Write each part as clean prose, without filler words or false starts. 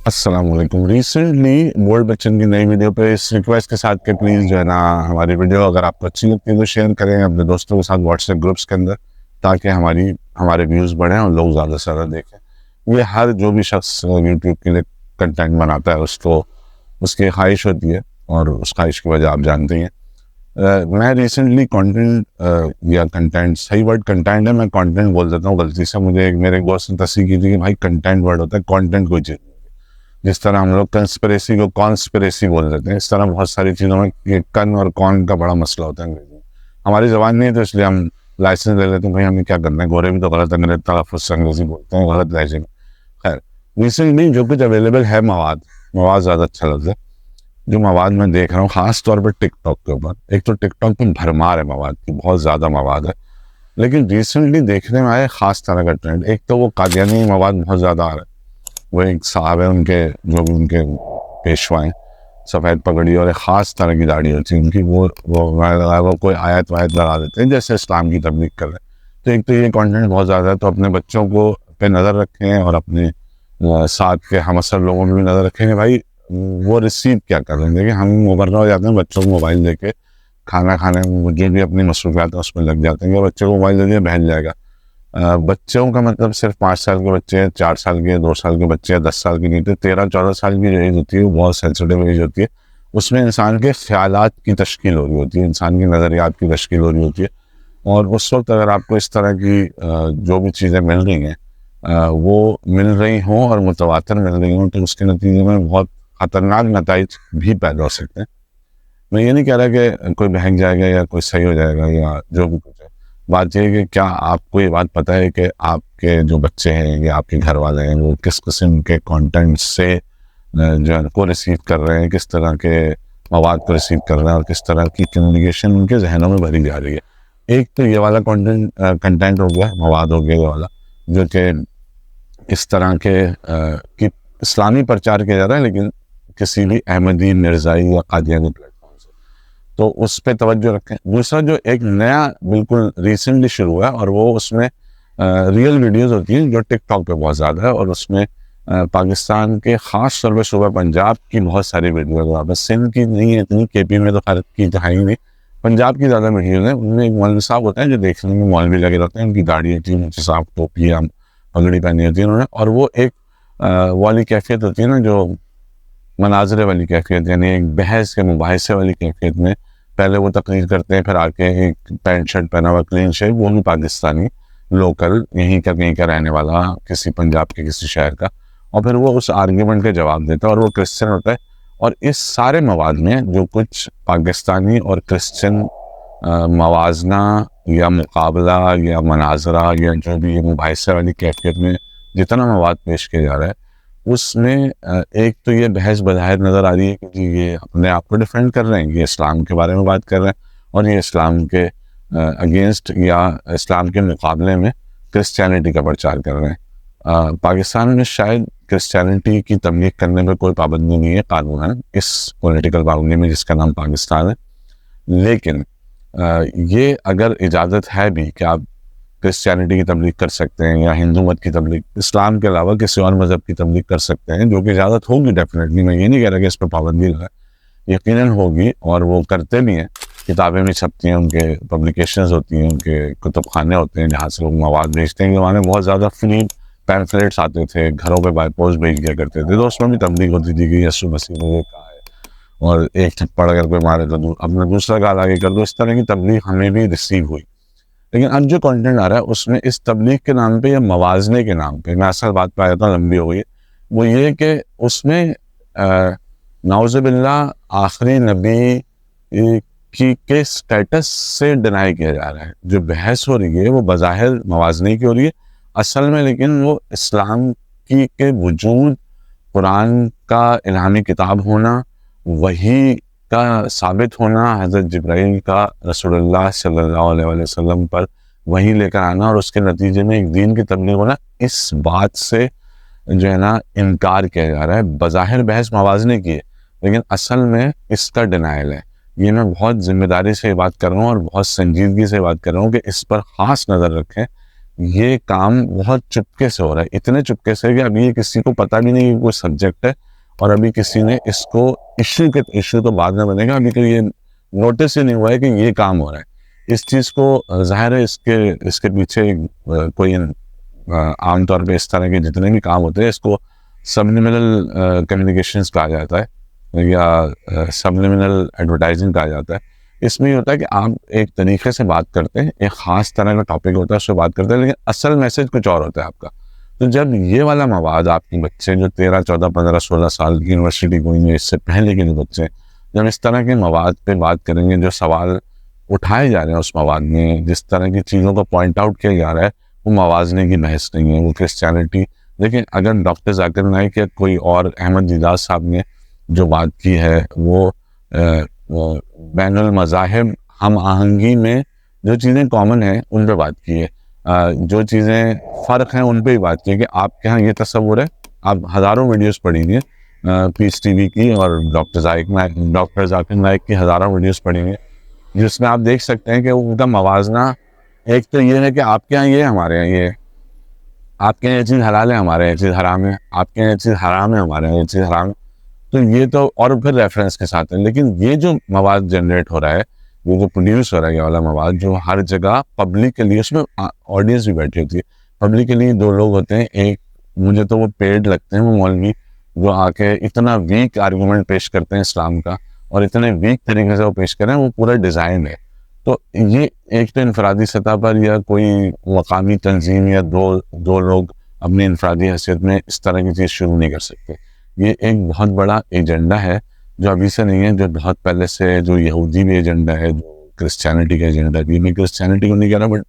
السلام علیکم. Recently world بچن کی نئی ویڈیو پہ اس ریکویسٹ کے ساتھ کہ پلیز جو ہے نا ہماری ویڈیو اگر آپ کو اچھی لگتی ہے تو شیئر کریں اپنے دوستوں کے ساتھ واٹس ایپ گروپس کے اندر، تاکہ ہمارے ویوز بڑھیں اور لوگ زیادہ سے زیادہ دیکھیں. یہ ہر جو بھی شخص یوٹیوب کے لیے کنٹینٹ بناتا ہے اس کی خواہش ہوتی ہے، اور اس خواہش کی وجہ آپ جانتے ہیں. میں ریسنٹلی کانٹینٹ یا کنٹینٹ، صحیح ورڈ کنٹینٹ ہے، میں کانٹینٹ بول دیتا ہوں غلطی سے. مجھے میرے ایک دوست نے تصحیح کی تھی کہ بھائی کنٹینٹ ورڈ ہوتا ہے، کانٹینٹ کوئی چیز. جس طرح ہم لوگ کنسپریسی کو کانسپریسی بول دیتے ہیں، اس طرح بہت ساری چیزوں میں یہ کن اور کون کا بڑا مسئلہ ہوتا ہے انگریزی میں. ہماری زبان نہیں ہے تو اس لیے ہم لائسنس لے لیتے ہیں، بھائی ہمیں کیا کرنا ہے، گورے بھی تو غلط انگریزی تلفظ سے انگریزی بولتے ہیں غلط لہجے میں. خیر، ریسنٹلی جو کچھ اویلیبل ہے مواد زیادہ اچھا لفظ ہے. جو مواد میں دیکھ رہا ہوں خاص طور پر ٹک ٹاک کے اوپر، ایک تو ٹک ٹاک پہ بھرمار ہے مواد کی، بہت زیادہ مواد ہے. لیکن ریسنٹلی دیکھنے میں آئے خاص طرح کا ٹرینڈ. ایک تو وہ قادیانی مواد بہت زیادہ آ رہا ہے. وہ ایک صاحب ہے، ان کے جو بھی ان کے پیشوا ہیں، سفید پگڑی اور ایک خاص طرح کی داڑھی ہوتی ہے ان کی. وہ کوئی آیت وایت لگا دیتے ہیں جیسے اسلام کی تبلیغ کر رہے ہیں. تو ایک تو یہ کانٹینٹ بہت زیادہ ہے، تو اپنے بچوں کو پہ نظر رکھیں اور اپنے ساتھ کے ہم اثر لوگوں میں بھی نظر رکھیں کہ بھائی وہ ریسیو کیا کر رہے ہیں. دیکھیں ہم مبرہ ہو جاتے ہیں بچوں کو موبائل دے کے، کھانا کھانے جو بھی اپنی مصروفیات ہیں اس میں لگ جاتے ہیں کہ بچے کو موبائل دے دیا بہل جائے گا. بچوں کا مطلب صرف 5 سال کے بچے، 4 سال کے، 2 سال کے بچے، 10 سال کی نہیں تھے. 13-14 سال کی جو ایج ہوتی ہے وہ بہت سینسیٹیو ایج ہوتی ہے. اس میں انسان کے خیالات کی تشکیل ہو رہی ہوتی ہے، انسان کی نظریات کی تشکیل ہو رہی ہوتی ہے. اور اس وقت اگر آپ کو اس طرح کی جو بھی چیزیں مل رہی ہیں وہ مل رہی ہوں اور متواتر مل رہی ہوں، تو اس کے نتیجے میں بہت خطرناک نتائج بھی پیدا ہو سکتے ہیں. میں یہ نہیں کہہ رہا کہ کوئی بہک جائے گا یا کوئی صحیح ہو جائے گا یا جو بھی کچھ ہے. بات یہ ہے کہ کیا آپ کو یہ بات پتہ ہے کہ آپ کے جو بچے ہیں یا آپ کے گھر والے ہیں وہ کس قسم کے کانٹینٹ سے جو ہے کو ریسیو کر رہے ہیں، کس طرح کے مواد کو ریسیو کر رہے ہیں، اور کس طرح کی کمیونیکیشن ان کے ذہنوں میں بھری جا رہی ہے. ایک تو یہ والا کنٹینٹ ہو گیا، مواد ہو گیا یہ والا، جو کہ اس طرح کے کی اسلامی پرچار کیا جا رہا ہے لیکن کسی بھی احمدی، مرزائی یا قادیانی پلیٹ فارم سے، تو اس پہ توجہ رکھیں. دوسرا جو ایک نیا بالکل ریسنٹلی شروع ہوا ہے، اور وہ اس میں ریئل ویڈیوز ہوتی ہیں جو ٹک ٹاک پہ بہت زیادہ ہے، اور اس میں پاکستان کے خاص طور پہ صوبہ پنجاب کی بہت ساری ویڈیوز ہیں. سندھ کی نہیں ہے اتنی، کے پی میں تو خیر کی دہائی نہیں، پنجاب کی زیادہ ویڈیوز ہیں. ان میں ایک مولوی صاحب ہوتے ہیں جو دیکھنے میں مولوی لگے رہتے ہیں، ان کی داڑھی ہوتی ہے، نیچے صاحب ٹوپی یا پگڑی پہنی ہوتی ہے انہوں نے، اور وہ ایک والی کیفیت ہوتی ہے نا، جو مناظرے والی کیفیت، یعنی ایک بحث کے مباحثے والی کیفیت میں پہلے وہ تقریر کرتے ہیں، پھر آ کے ایک پینٹ شرٹ پہنا ہوا کلین شیو، وہ بھی پاکستانی لوکل یہیں کا رہنے والا کسی پنجاب کے کسی شہر کا، اور پھر وہ اس آرگیومنٹ کے جواب دیتا ہے، اور وہ کرسچن ہوتا ہے. اور اس سارے مواد میں جو کچھ پاکستانی اور کرسچن موازنہ یا مقابلہ یا مناظرہ یا جو بھی مباحثے والی کیفیت میں جتنا مواد پیش کیا جا رہا ہے، اس میں ایک تو یہ بحث بظاہر نظر آ رہی ہے کہ یہ اپنے آپ کو ڈیفینڈ کر رہے ہیں، یہ اسلام کے بارے میں بات کر رہے ہیں، اور یہ اسلام کے اگینسٹ یا اسلام کے مقابلے میں کرسچینٹی کا پرچار کر رہے ہیں. پاکستان میں شاید کرسچینٹی کی تبلیغ کرنے میں کوئی پابندی نہیں ہے قانوناً، اس پولیٹیکل پابندی میں جس کا نام پاکستان ہے. لیکن یہ اگر اجازت ہے بھی کہ آپ کرسچینٹی کی تبلیغ کر سکتے ہیں یا ہندو مت کی تبلیغ، اسلام کے علاوہ کسی اور مذہب کی تبلیغ کر سکتے ہیں، جو کہ اجازت ہوگی ڈیفینیٹلی. میں یہ نہیں کہہ رہا کہ اس پہ پابندی ہے، یقیناً ہوگی، اور وہ کرتے بھی ہیں. کتابیں بھی چھپتی ہیں، ان کے پبلیکیشنز ہوتی ہیں، ان کے کتب خانے ہوتے ہیں جہاں سے لوگ مواد بھیجتے ہیں. زمانے میں بہت زیادہ فری پیمفلیٹس آتے تھے، گھروں پہ بائی پوسٹ بھیج دیا کرتے تھے، تو اس میں بھی تبلیغ ہوتی تھی کہ یسوع مسیح نے یہ کہا ہے، اور ایک تھپڑ اگر کوئی مارے تو اپنا دوسرا گال آگے کر دو. اس طرح کی تبلیغ ہمیں بھی ریسیو ہوئی. لیکن اب جو کانٹینٹ آ رہا ہے اس میں اس تبلیغ کے نام پہ یا موازنے کے نام پہ، میں اصل بات پہ آ جاتا ہوں، لمبی ہو گئی، وہ یہ کہ اس میں نعوذ باللہ آخری نبی کے سٹیٹس سے ڈینائی کیا جا رہا ہے. جو بحث ہو رہی ہے وہ بظاہر موازنے کی ہو رہی ہے اصل میں، لیکن وہ اسلام کی کے وجود، قرآن کا الہامی کتاب ہونا، وحی کا ثابت ہونا، حضرت جبرائیل کا رسول اللہ صلی اللہ علیہ وسلم پر وحی لے کر آنا، اور اس کے نتیجے میں ایک دین کی تبلیغ ہونا، اس بات سے جو ہے نا انکار کیا جا رہا ہے. بظاہر بحث موازنے کی ہے لیکن اصل میں اس کا ڈینائل ہے. یہ میں بہت ذمہ داری سے بات کر رہا ہوں اور بہت سنجیدگی سے بات کر رہا ہوں کہ اس پر خاص نظر رکھیں یہ کام بہت چپکے سے ہو رہا ہے، اتنے چپکے سے کہ ابھی یہ کسی کو پتہ بھی نہیں کہ کوئی سبجیکٹ ہے، اور ابھی کسی نے اس کو ایشو تو بعد میں بنے گا، ابھی تو یہ نوٹس ہی نہیں ہوا ہے کہ یہ کام ہو رہا ہے۔ اس چیز کو ظاہر ہے اس کے پیچھے کوئی عام طور پہ اس طرح کے جتنے بھی کام ہوتے ہیں اس کو سبلیمنل کمیونیکیشنز کہا جاتا ہے یا سبلیمنل ایڈورٹائزنگ کہا جاتا ہے۔ اس میں یہ ہوتا ہے کہ آپ ایک طریقے سے بات کرتے ہیں، ایک خاص طرح کا ٹاپک ہوتا ہے اس سے بات کرتے ہیں، لیکن اصل میسج کچھ اور ہوتا ہے آپ کا۔ تو جب یہ والا مواد آپ کے بچے جو 13 14 15 16 سال کی یونیورسٹی گوئیں گے، اس سے پہلے کے جو بچے جب اس طرح کے مواد پہ بات کریں گے، جو سوال اٹھائے جا رہے ہیں اس مواد میں، جس طرح کی چیزوں کو پوائنٹ آؤٹ کیا جا رہا ہے، وہ موازنے کی بحث نہیں ہے، وہ کرسچینٹی۔ لیکن اگر ڈاکٹر ذاکر نائک یا کوئی اور احمد دیدار صاحب نے جو بات کی ہے وہ بین المذاہب ہم آہنگی میں جو چیزیں کامن ہیں ان پہ بات کی ہے، جو چیزیں فرق ہیں ان پہ ہی بات کی ہے کہ آپ کے ہاں یہ تصور ہے۔ آپ ہزاروں ویڈیوز پڑھیں گے پیس ٹی وی کی اور ڈاکٹر ذاکر نائک کی ہزاروں ویڈیوز پڑھیں گے، جس میں آپ دیکھ سکتے ہیں کہ ان کا موازنہ ایک تو یہ ہے کہ آپ کے یہاں یہ ہمارے یہاں یہ، آپ کے یہاں یہ چیز حلال ہے ہمارے یہاں یہ چیز حرام ہے، آپ کے یہاں یہ چیز حرام ہے ہمارے یہاں یہ چیز حرام ہے۔ تو یہ تو اور پھر ریفرنس کے ساتھ ہے، لیکن یہ جو مواد جنریٹ ہو رہا ہے، وہ جو پروڈیوس ہو رہا ہے یہ والا مواد جو ہر جگہ پبلک کے لیے، اس میں آڈینس بھی بیٹھی ہوتی ہے، پبلک کے لیے دو لوگ ہوتے ہیں، ایک مجھے تو وہ پیڈ لگتے ہیں وہ مولوی جو آ کے اتنا ویک آرگومنٹ پیش کرتے ہیں اسلام کا، اور اتنے ویک طریقے سے وہ پیش کریں، وہ پورا ڈیزائن ہے۔ تو یہ ایک تو انفرادی سطح پر یا کوئی مقامی تنظیم یا دو لوگ اپنی انفرادی حیثیت میں اس طرح کی چیز شروع نہیں کر سکتے۔ یہ ایک بہت بڑا ایجنڈا ہے جو ابھی سے نہیں ہے، جو بہت پہلے سے جو یہودی بھی ایجنڈا ہے، جو کرسچینٹی کا ایجنڈا بھی۔ میں کرسچینٹی کو نہیں کہہ رہا، بٹ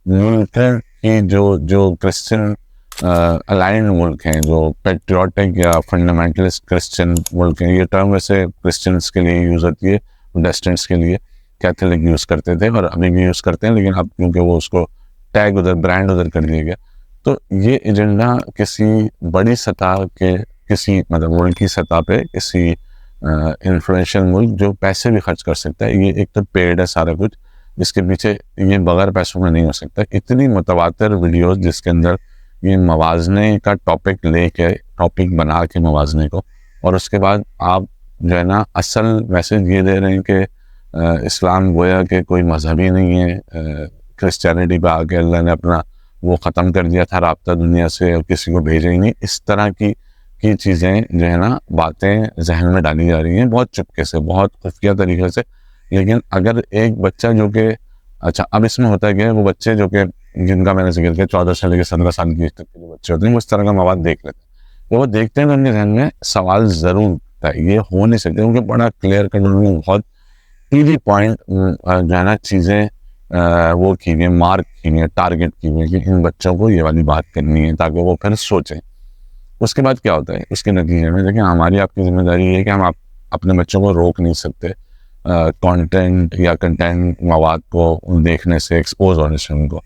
ملک کی جو کرسچن الائنڈ ملک ہیں، جو پیٹریوٹک یا فنڈامنٹلسٹ کرسچن ملک ہیں، یہ ٹرم ویسے کرسچنس کے لیے یوز ہوتی ہے، پروٹیسٹنٹس کے لیے کیتھولک یوز کرتے تھے اور ابھی بھی یوز کرتے ہیں، لیکن اب کیونکہ وہ اس کو ٹیگ ادھر برانڈ ادھر کر دیا گیا، تو یہ ایجنڈا کسی بڑی سطح کے کسی مطلب ملک کی سطح پہ کسی انفلوئنشل ملک جو پیسے بھی خرچ کر سکتا ہے، یہ ایک تو پیڈ ہے سارا کچھ، اس کے پیچھے یہ بغیر پیسوں میں نہیں ہو سکتا۔ اتنی متواتر ویڈیوز جس کے اندر یہ موازنے کا ٹاپک لے کے، ٹاپک بنا کے موازنے کو، اور اس کے بعد آپ جو ہے نا اصل میسج یہ دے رہے ہیں کہ اسلام گویا کہ کوئی مذہبی نہیں ہے، کرسچینٹی پہ آ کے اللہ نے اپنا وہ ختم کر دیا تھا رابطہ دنیا سے اور کسی کو بھیجا ہی نہیں۔ اس طرح کی چیزیں جو ہے نا باتیں ذہن میں ڈالی جا رہی ہیں بہت چپکے سے، بہت خفیہ طریقے سے۔ لیکن اگر ایک بچہ جو کہ اچھا اب اس میں ہوتا ہے کہ وہ بچے جو کہ جن کا میں نے ذکر کیا 14 سے لے کے 17 سال کی تک کے جو بچے ہوتے ہیں وہ اس طرح کا مواد دیکھ لیتے ہیں، وہ دیکھتے ہیں تو ان کے ذہن میں سوال ضرور اٹھتا ہے۔ یہ ہو نہیں سکتے کیونکہ بڑا کلیئر کٹ میں بہت ایزی پوائنٹ جو ہے نا چیزیں وہ کی ہوئی ہیں، مارک کی ہوئی ہیں، ٹارگیٹ کی ہوئی ہیں کہ ان بچوں کو یہ والی بات کرنی ہے تاکہ وہ پھر سوچیں۔ اس کے بعد کیا ہوتا ہے اس کے نتیجے میں؟ دیکھیں ہماری آپ کی ذمہ داری یہ ہے کہ ہم اپنے بچوں کو روک نہیں سکتے کانٹینٹ یا کنٹینٹ مواد کو دیکھنے سے، ایکسپوز ہونے سے ان کو۔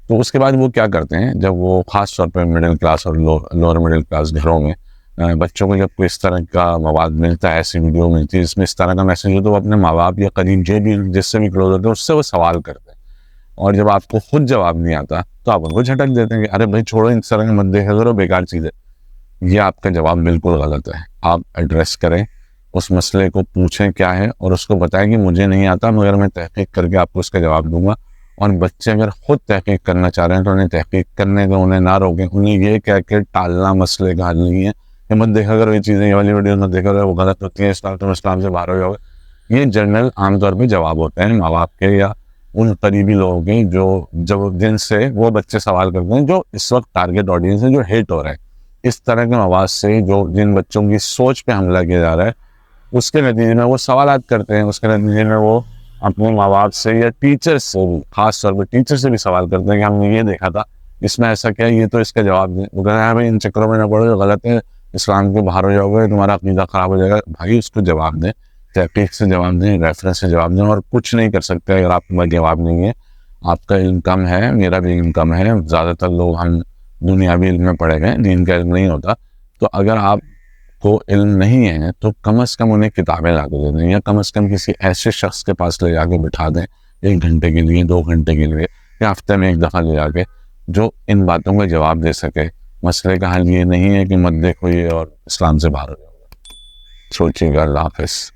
تو اس کے بعد وہ کیا کرتے ہیں جب وہ خاص طور پہ مڈل کلاس اور لوور مڈل کلاس گھروں میں بچوں کو جب کوئی اس طرح کا مواد ملتا ہے، ایسی ویڈیو ملتی ہے جس میں اس طرح کا میسج ہو، تو وہ اپنے ماں باپ یا قریب جو بھی جس سے بھی کلوز ہوتے ہیں اس سے وہ سوال کرتے ہیں، اور جب آپ کو خود جواب نہیں آتا تو آپ ان کو جھٹک دیتے ہیں کہ ارے بھائی چھوڑو اس طرح کا مت دیکھا کرو، بیکار چیز ہے۔ یہ آپ کا جواب بالکل غلط ہے۔ آپ ایڈریس کریں اس مسئلے کو، پوچھیں کیا ہے اور اس کو بتائیں کہ مجھے نہیں آتا مگر میں تحقیق کر کے آپ کو اس کا جواب دوں گا۔ اور بچے اگر خود تحقیق کرنا چاہ رہے ہیں تو انہیں تحقیق کرنے دیں، انہیں نہ روکیں۔ انہیں یہ کہہ کے ٹالنا مسئلے کا حل نہیں ہے کہ مت دیکھا کرو یہ چیزیں، یہ والی ویڈیوز مت دیکھا کرو، وہ غلط ہوتی ہیں، اسلام سے باہر ہو جاؤ گے۔ یہ جنرل عام طور پہ جواب ہوتے ہیں ماں باپ کے یا ان قریبی لوگوں کے جن سے وہ بچے سوال کرتے ہیں، جو اس وقت ٹارگیٹ آڈینس ہے، جو ہیٹ ہو رہا ہے اس طرح کے مواد سے، جن بچوں کی سوچ پہ حملہ کیا جا رہا ہے، اس کے نتیجے میں وہ سوالات کرتے ہیں، اس کے نتیجے میں وہ اپنے ماں باپ سے یا ٹیچر سے بھی، خاص طور پہ ٹیچر سے بھی سوال کرتے ہیں کہ ہم نے یہ دیکھا تھا، اس میں ایسا کیا ہے، یہ تو اس کا جواب دیں۔ وہ کہتے ہیں بھائی ان چکروں میں نہ پڑو، غلط ہے، اسلام کے باہر ہو جاؤ گے، تمہارا عقیدہ خراب ہو جائے گا۔ بھائی اس کو جواب دیں، تحقیق سے جواب دیں، ریفرنس سے جواب دیں، اور کچھ نہیں کر سکتے اگر آپ کے پاس جواب نہیں ہے۔ آپ کا علم کم ہے، میرا بھی علم کم ہے، زیادہ تر لوگ ہم دنیاوی علم میں پڑھے گئے، دین کا علم نہیں ہوتا۔ تو اگر آپ کو علم نہیں ہے تو کم از کم انہیں کتابیں لا کے دے دیں، یا کم از کم کسی ایسے شخص کے پاس لے جا کے بٹھا دیں 1 گھنٹے کے لیے، 2 گھنٹے کے لیے، یا ہفتے میں 1 دفعہ لے جا کے جو ان باتوں کا جواب دے سکے. مسئلے کا حل یہ نہیں ہے کہ مت دیکھو یہ اور اسلام سے باہر ہو جاؤ. سوچیے گا. اللہ حافظ.